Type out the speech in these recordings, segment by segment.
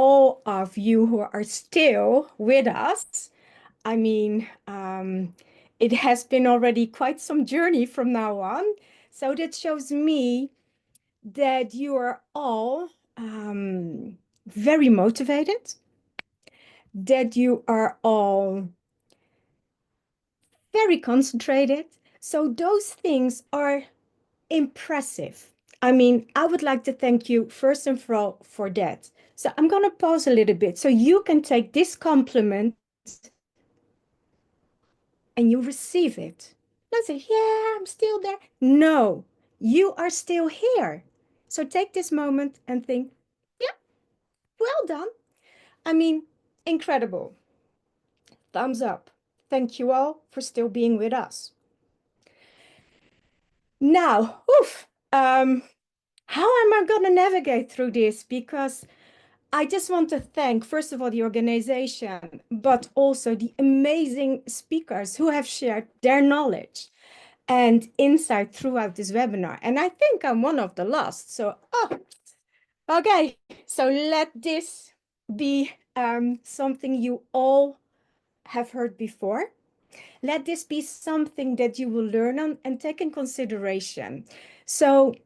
all of you who are still with us. I mean, it has been already quite some journey from now on. So that shows me that you are all very motivated, that you are all very concentrated. So those things are impressive. I mean, I would like to thank you first and for all for that. So I'm going to pause a little bit so you can take this compliment and you receive it. Don't say, yeah, I'm still there. No, you are still here. So take this moment and think, yeah, well done. I mean, incredible. Thumbs up. Thank you all for still being with us. Now, how am I going to navigate through this? Because I just want to thank, first of all, the organization, but also the amazing speakers who have shared their knowledge and insight throughout this webinar. And I think I'm one of the last. So, okay. So let this be something you all have heard before. Let this be something that you will learn on and take in consideration. So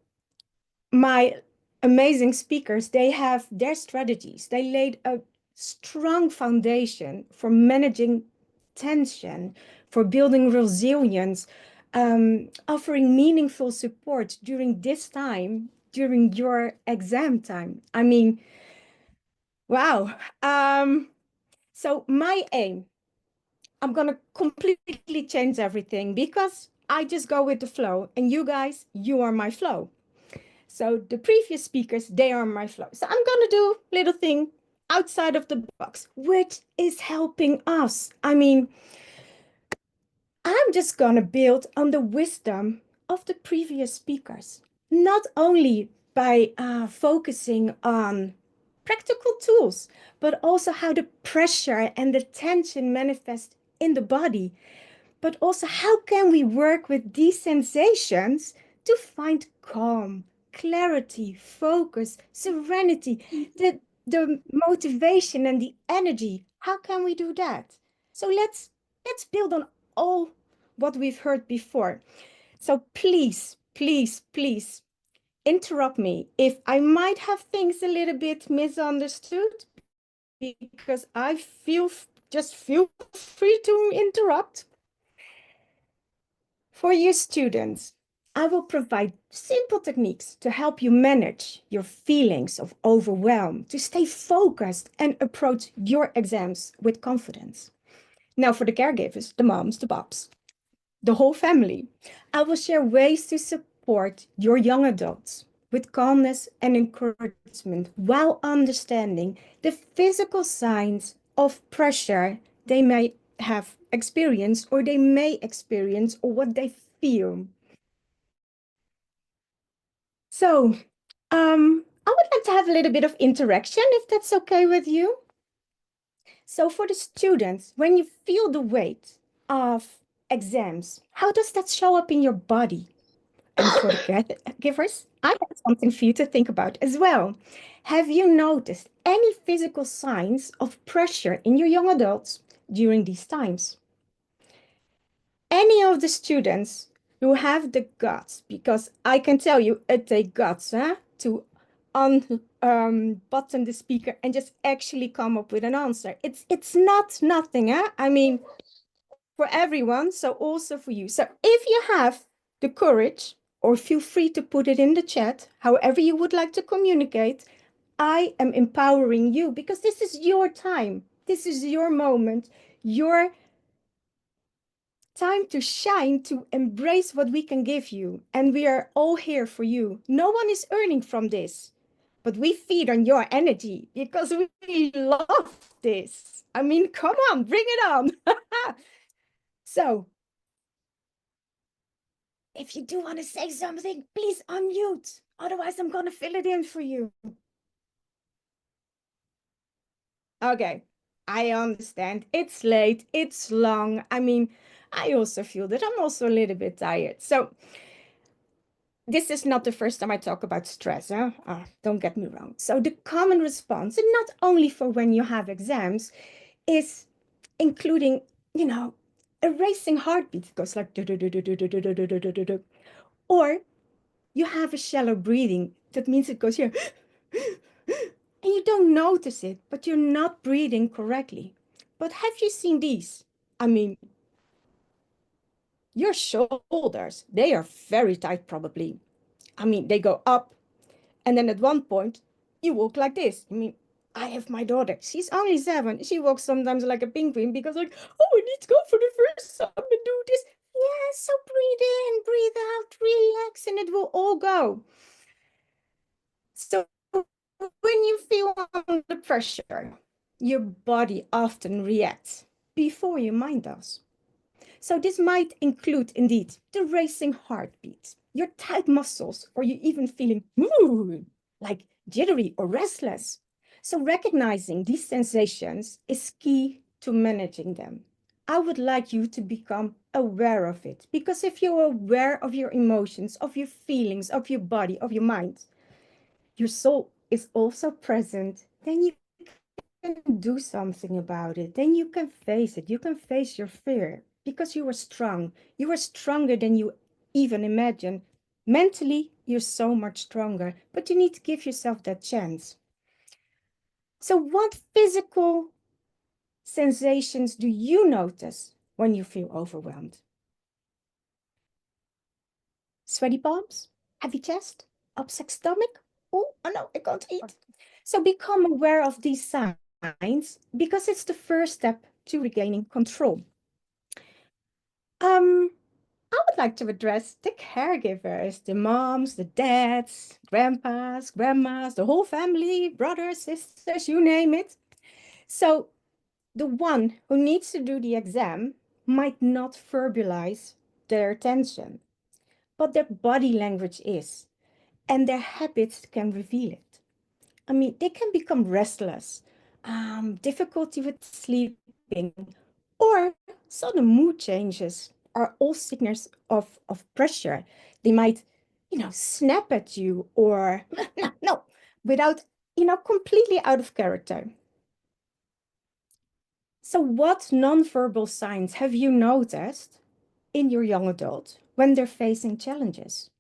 my amazing speakers, they have their strategies. They laid a strong foundation for managing tension, for building resilience, offering meaningful support during this time, during your exam time. I mean, wow. So my aim, I'm going to completely change everything because I just go with the flow. And you guys, you are my flow. So the previous speakers, they are my flow. So I'm going to do little thing outside of the box, which is helping us. I mean, I'm just going to build on the wisdom of the previous speakers, not only by focusing on practical tools, but also how the pressure and the tension manifest in the body, but also how can we work with these sensations to find calm, clarity, focus, serenity, the motivation and the energy. How can we do that? So let's build on all what we've heard before. So please, please, please interrupt me if I might have things a little bit misunderstood, because I just feel free to interrupt. For your students, I will provide simple techniques to help you manage your feelings of overwhelm, to stay focused and approach your exams with confidence. Now, for the caregivers, the moms, the pops, the whole family, I will share ways to support your young adults with calmness and encouragement while understanding the physical signs of pressure they may have experienced or they may experience or what they feel. So, I would like to have a little bit of interaction if that's okay with you. So for the students, when you feel the weight of exams, how does that show up in your body? And for the caregivers, I have something for you to think about as well. Have you noticed any physical signs of pressure in your young adults during these times? Any of the students who have the guts, because I can tell you it takes guts to button the speaker and just actually come up with an answer. It's not nothing. I mean, for everyone, so also for you. So if you have the courage, or feel free to put it in the chat, however you would like to communicate, I am empowering you because this is your time. This is your moment, your time to shine, to embrace what we can give you. And we are all here for you. No one is earning from this, but we feed on your energy because we love this. I mean, come on, bring it on. So, if you do want to say something, please unmute. Otherwise, I'm going to fill it in for you. Okay, I understand. It's late, it's long. I mean, I also feel that I'm also a little bit tired. So this is not the first time I talk about stress, huh? Don't get me wrong. So the common response, and not only for when you have exams, is including, you know, a racing heartbeat. It goes like, or you have a shallow breathing. That means it goes here. And you don't notice it, but you're not breathing correctly. But have you seen these? I mean, your shoulders, they are very tight probably. I mean, they go up, and then at one point, you walk like this. I mean, I have my daughter. She's only 7. She walks sometimes like a penguin because like, oh, I need to go for the first time and do this. Yeah, so breathe in, breathe out, relax, and it will all go. So when you feel under pressure, your body often reacts before your mind does. So this might include indeed the racing heartbeat, your tight muscles, or you even feeling like jittery or restless. So recognizing these sensations is key to managing them. I would like you to become aware of it, because if you're aware of your emotions, of your feelings, of your body, of your mind, your soul is also present, then you can do something about it. Then you can face it. You can face your fear because you are strong. You are stronger than you even imagine. Mentally, you're so much stronger, but you need to give yourself that chance. So, what physical sensations do you notice when you feel overwhelmed? Sweaty palms? Heavy chest? Upset stomach? Oh no, I can't eat. So become aware of these signs because it's the first step to regaining control. I would like to address the caregivers, the moms, the dads, grandpas, grandmas, the whole family, brothers, sisters, you name it. So the one who needs to do the exam might not verbalize their attention, but their body language is, and their habits can reveal it. I mean, they can become restless, difficulty with sleeping, or sudden mood changes are all signals of pressure. They might, snap at you or no, without, completely out of character. So what nonverbal signs have you noticed in your young adult when they're facing challenges?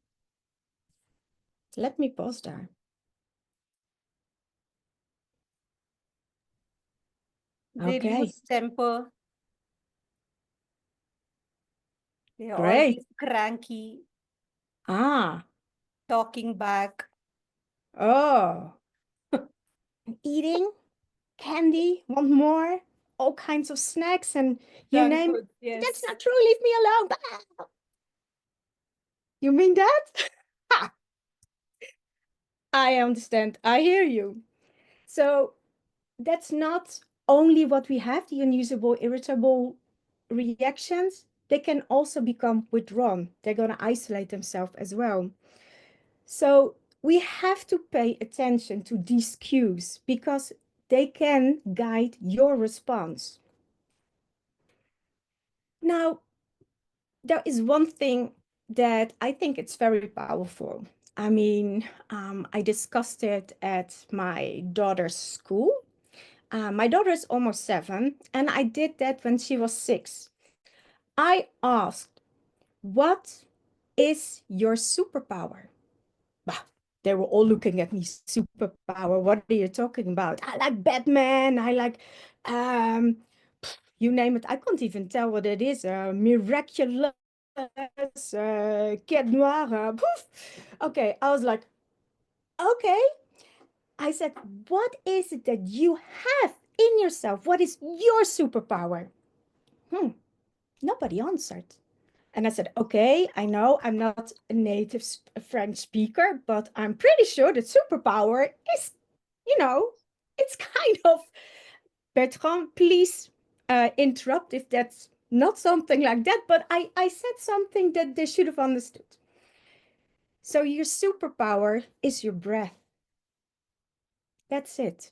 Let me pause there. They Okay, lose temper. They are great. always cranky, Ah, talking back. oh, eating candy, want more, all kinds of snacks, and you Junk name it. food, That's yes. not true. Leave me alone. Ah, you mean that? Ha, I understand. I hear you. So that's not only what we have, the unusable, irritable reactions. They can also become withdrawn. They're going to isolate themselves as well. So we have to pay attention to these cues because they can guide your response. Now, there is one thing that I think it's very powerful. I mean, I discussed it at my daughter's school. My daughter is almost 7, and I did that when she was 6. I asked, what is your superpower? Bah, they were all looking at me, superpower. What are you talking about? I like Batman. I like, um, you name it. I can't even tell what it is. Miraculous, Cat Noir. Poof. Okay, I was like, okay. I said, what is it that you have in yourself? What is your superpower? Hmm, nobody answered. And I said, okay, I know I'm not a native French speaker, but I'm pretty sure that superpower is, you know, it's kind of, Bertrand, please interrupt if that's not something like that. But I said something that they should have understood. So your superpower is your breath. That's it.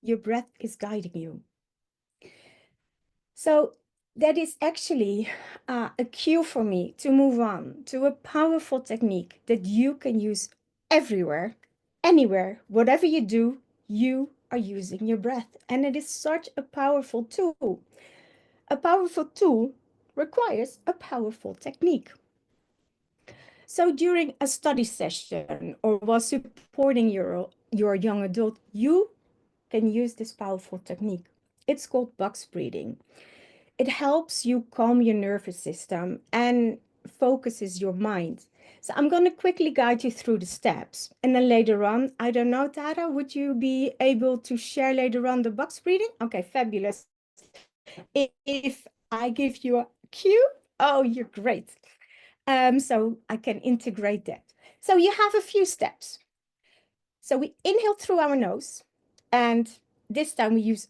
Your breath is guiding you. So that is actually a cue for me to move on to a powerful technique that you can use everywhere, anywhere, whatever you do, you are using your breath. And it is such a powerful tool. A powerful tool requires a powerful technique. So during a study session or while supporting your young adult, you can use this powerful technique. It's called box breathing. It helps you calm your nervous system and focuses your mind. So I'm going to quickly guide you through the steps. And then later on, I don't know, Tara, would you be able to share later on the box breathing? Okay, fabulous. If I give you a cue, oh, you're great. So I can integrate that. So you have a few steps. So we inhale through our nose, and this time we use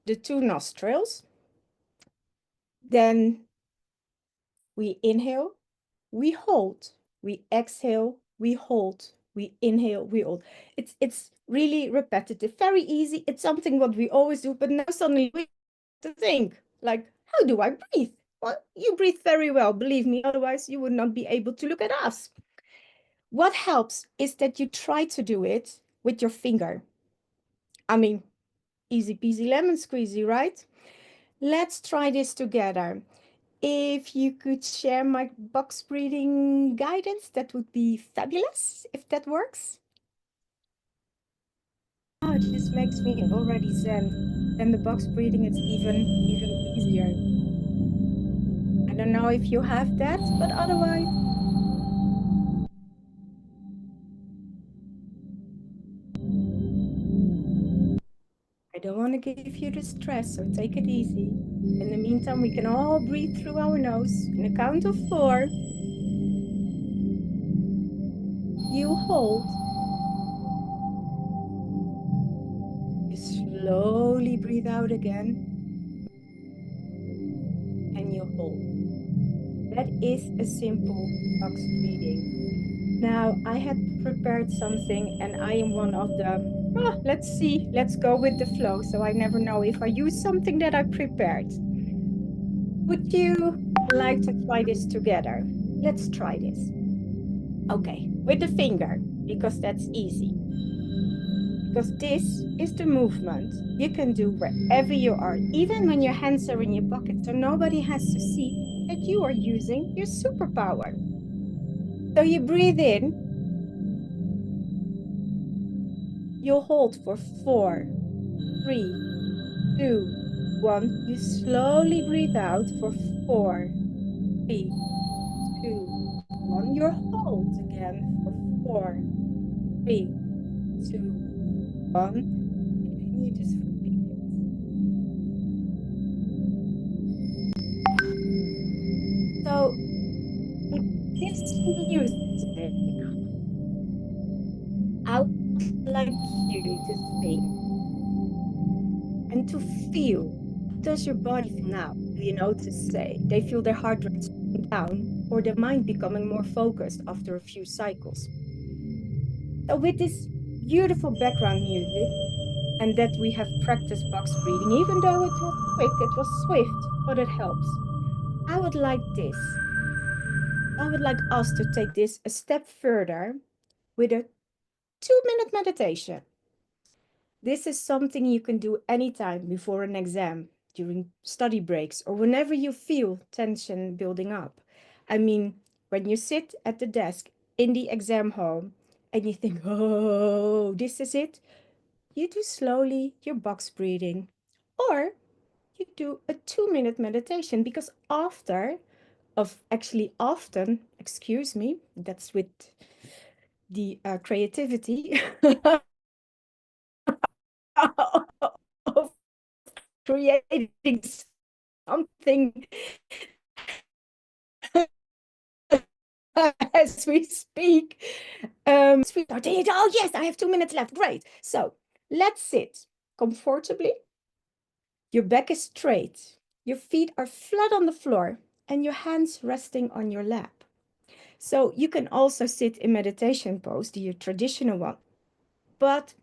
the two nostrils. Then we inhale, we hold, we exhale, we hold, we inhale, we hold. It's really repetitive, very easy. It's something what we always do, but now suddenly we have to think, like, how do I breathe? Well, you breathe very well, believe me, otherwise you would not be able to look at us. What helps is that you try to do it with your finger. I mean, easy peasy lemon squeezy, right? Let's try this together. If you could share my box breathing guidance, that would be fabulous, if that works. Oh, this makes me already zen. Then the box breathing, it's even easier. I don't know if you have that, but otherwise, I don't want to give you the stress, so take it easy. In the meantime, we can all breathe through our nose. In a count of 4, you hold. You slowly breathe out again, and you hold. That is a simple box breathing. Now, I had prepared something, and I am one of the, let's see, let's go with the flow. So I never know if I use something that I prepared. Would you like to try this together? Let's try this. Okay, with the finger, because that's easy. Because this is the movement you can do wherever you are, even when your hands are in your pocket, so nobody has to see that you are using your superpower. So you breathe in, you hold for 4, 3, 2, 1. You slowly breathe out for 4, 3, 2, 1. You hold again for 4, 3, 2, 1. And you just repeat it. So with this music, I would like you to think and to feel, does your body feel now? Do you notice, say, they feel their heart rate slowing down or their mind becoming more focused after a few cycles? So with this beautiful background music, and that we have practiced box breathing, even though it was quick, it was swift, but it helps. I would like this. I would like us to take this a step further with a 2-minute meditation. This is something you can do anytime before an exam, during study breaks, or whenever you feel tension building up. I mean, when you sit at the desk in the exam hall and you think, oh, this is it, you do slowly your box breathing, or you do a 2-minute meditation, because often, excuse me, that's with the creativity of creating something as we speak. Oh, yes, I have 2 minutes left. Great. So let's sit comfortably. Your back is straight. Your feet are flat on the floor and your hands resting on your lap. So you can also sit in meditation pose, the traditional one. But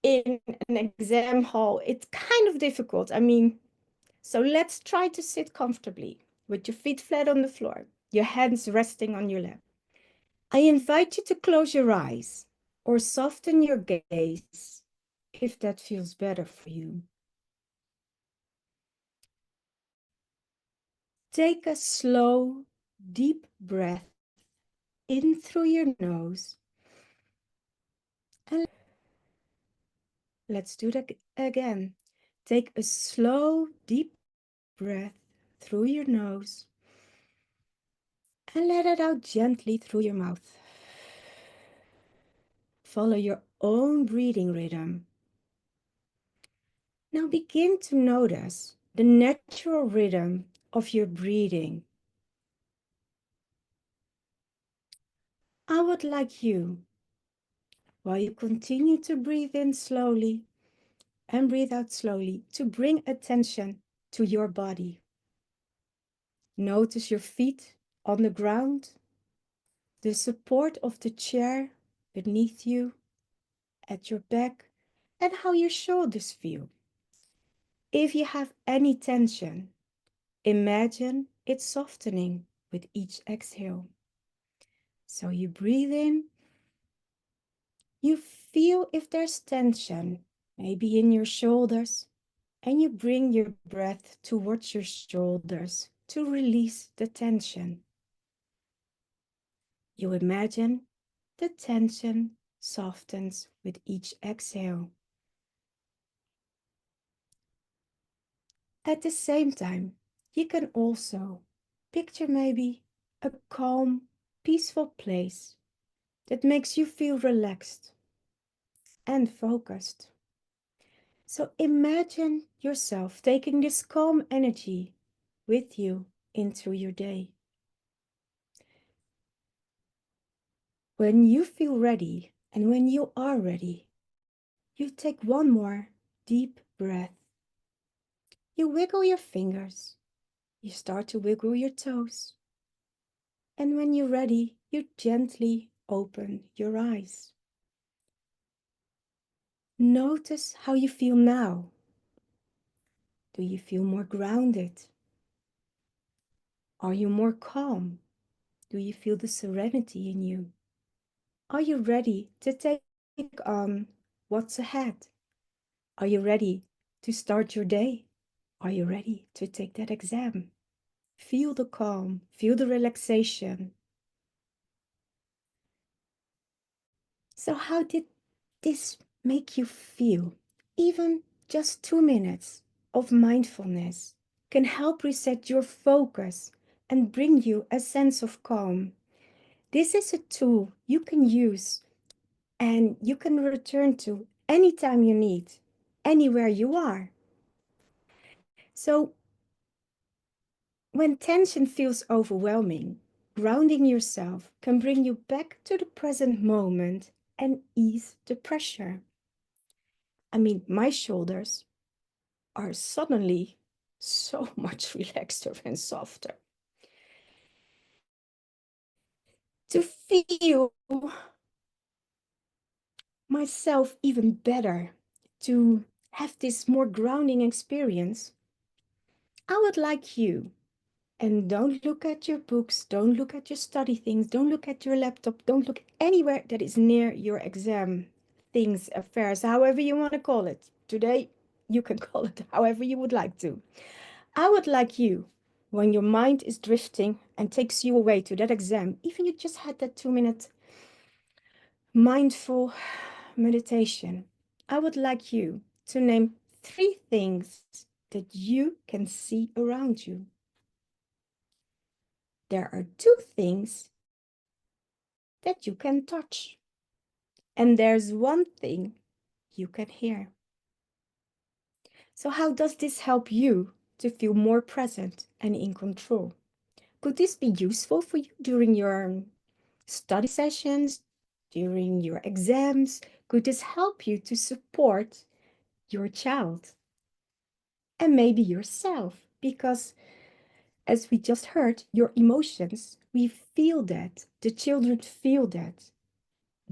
in an exam hall, it's kind of difficult. I mean, so let's try to sit comfortably with your feet flat on the floor, your hands resting on your lap. I invite you to close your eyes or soften your gaze if that feels better for you. Take a slow, deep breath in through your nose. And let's do that again. Take a slow, deep breath through your nose and let it out gently through your mouth. Follow your own breathing rhythm. Now begin to notice the natural rhythm of your breathing. I would like you, while you continue to breathe in slowly and breathe out slowly, to bring attention to your body. Notice your feet on the ground, the support of the chair beneath you, at your back, and how your shoulders feel. If you have any tension, imagine it softening with each exhale. So you breathe in, you feel if there's tension, maybe in your shoulders, and you bring your breath towards your shoulders to release the tension. You imagine the tension softens with each exhale. At the same time, you can also picture maybe a calm, peaceful place that makes you feel relaxed and focused. So imagine yourself taking this calm energy with you into your day. When you feel ready and when you are ready, you take one more deep breath. You wiggle your fingers. You start to wiggle your toes. And when you're ready, you gently open your eyes. Notice how you feel now. Do you feel more grounded? Are you more calm? Do you feel the serenity in you? Are you ready to take on what's ahead? Are you ready to start your day? Are you ready to take that exam? Feel the calm, feel the relaxation. So how did this make you feel? Even just 2 minutes of mindfulness can help reset your focus and bring you a sense of calm. This is a tool you can use and you can return to anytime you need, anywhere you are. So when tension feels overwhelming, grounding yourself can bring you back to the present moment and ease the pressure. I mean, my shoulders are suddenly so much relaxed and softer. To feel myself even better, to have this more grounding experience, I would like you, and don't look at your books, don't look at your study things, don't look at your laptop, don't look anywhere that is near your exam things, affairs, however you want to call it. Today, you can call it however you would like to. I would like you, when your mind is drifting and takes you away to that exam, even you just had that 2 minute mindful meditation, I would like you to name 3 things that you can see around you. There are 2 things that you can touch, and there's 1 thing you can hear. So how does this help you to feel more present and in control? Could this be useful for you during your study sessions, during your exams? Could this help you to support your child and maybe yourself? Because as we just heard, your emotions, we feel that. The children feel that.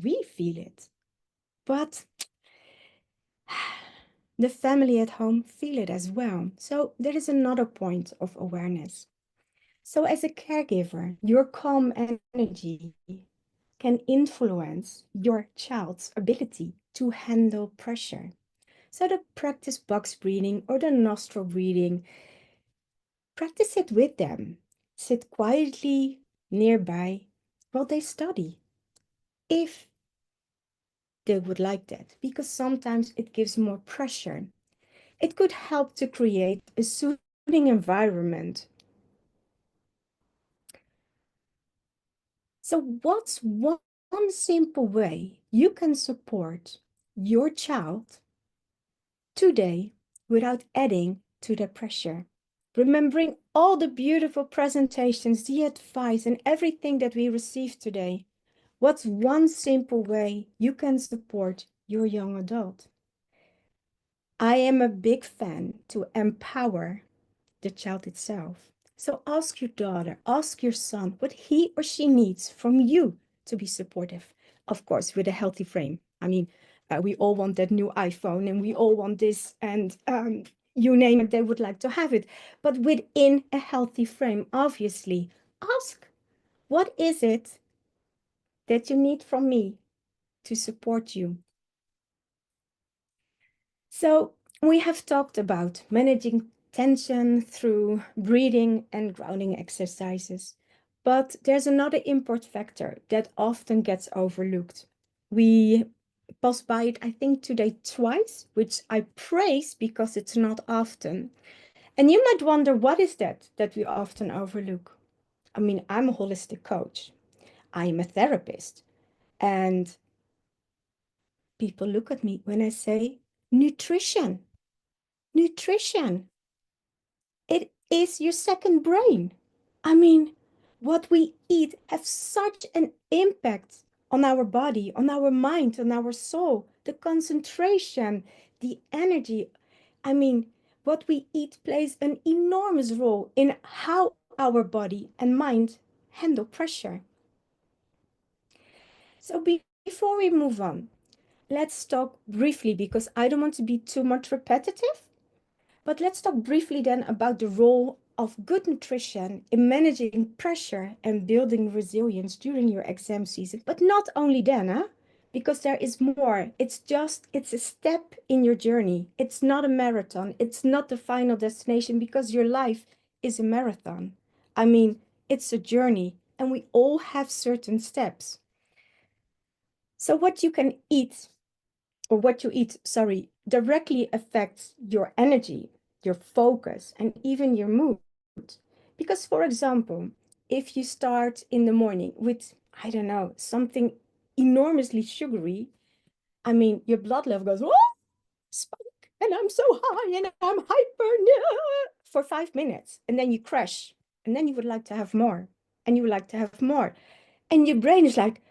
We feel it. But The family at home feel it as well. So there is another point of awareness. So as a caregiver, your calm energy can influence your child's ability to handle pressure. So the practice box breathing or the nostril breathing, practice it with them. Sit quietly nearby while they study, if they would like that, because sometimes it gives more pressure. It could help to create a soothing environment. So what's one simple way you can support your child today without adding to the pressure? Remembering all the beautiful presentations, the advice, and everything that we received today, what's one simple way you can support your young adult? I am a big fan to empower the child itself. So ask your daughter, ask your son what he or she needs from you to be supportive. Of course, with a healthy frame. I mean, we all want that new iPhone and we all want this, and you name it, they would like to have it. But within a healthy frame, obviously, ask, what is it that you need from me to support you? So we have talked about managing tension through breathing and grounding exercises. But there's another import factor that often gets overlooked. We passed by it, I think, today twice, which I praise because it's not often. And you might wonder, what is that we often overlook? I mean, I'm a holistic coach. I'm a therapist. And people look at me when I say nutrition. Nutrition. It is your second brain. I mean, what we eat has such an impact on our body, on our mind, on our soul, the concentration, the energy. I mean, what we eat plays an enormous role in how our body and mind handle pressure. So before we move on, let's talk briefly, because I don't want to be too much repetitive. But let's talk briefly then about the role of good nutrition in managing pressure and building resilience during your exam season. But not only then, huh? Because there is more. It's a step in your journey. It's not a marathon. It's not the final destination, because your life is a marathon. I mean, it's a journey and we all have certain steps. So what you can eat, or what you eat, sorry, directly affects your energy, your focus, and even your mood. Because, for example, if you start in the morning with, I don't know, something enormously sugary, I mean, your blood level goes, oh, spike, and I'm so high, and I'm hyper for 5 minutes, and then you crash, and then you would like to have more, and you would like to have more. And your brain is like,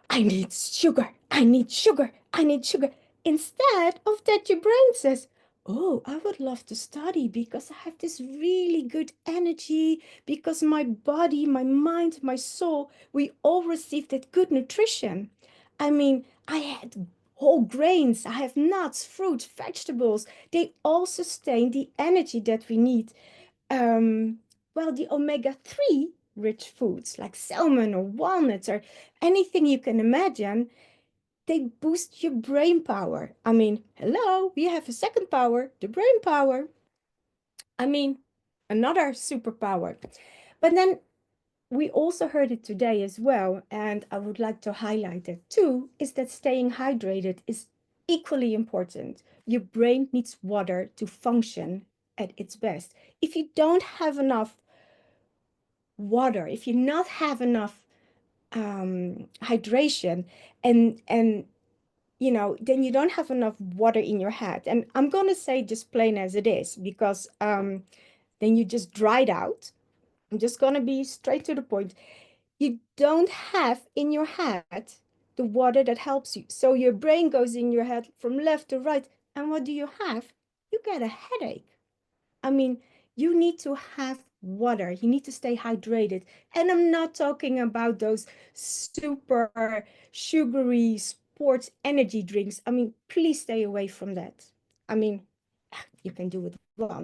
I need sugar. I need sugar. I need sugar. Instead of that, your brain says, oh, I would love to study because I have this really good energy, because my body, my mind, my soul, we all received that good nutrition. I mean, I had whole grains, I have nuts, fruits, vegetables. They all sustain the energy that we need. um, well, the omega-3 rich foods like salmon or walnuts or anything you can imagine, they boost your brain power. I mean, hello, we have a second power, the brain power. I mean, another superpower. But then we also heard it today as well, and I would like to highlight it too, is that staying hydrated is equally important. Your brain needs water to function at its best. If you don't have enough water, if you not have enough hydration, and then you don't have enough water in your head. And I'm gonna say just plain as it is, because then you just dried out. I'm just gonna be straight to the point. You don't have in your head the water that helps you. So your brain goes in your head from left to right. And what do you have? You get a headache. I mean, you need to have water. You need to stay hydrated. And I'm not talking about those super sugary sports energy drinks. I mean, please stay away from that. I mean, you can do it once.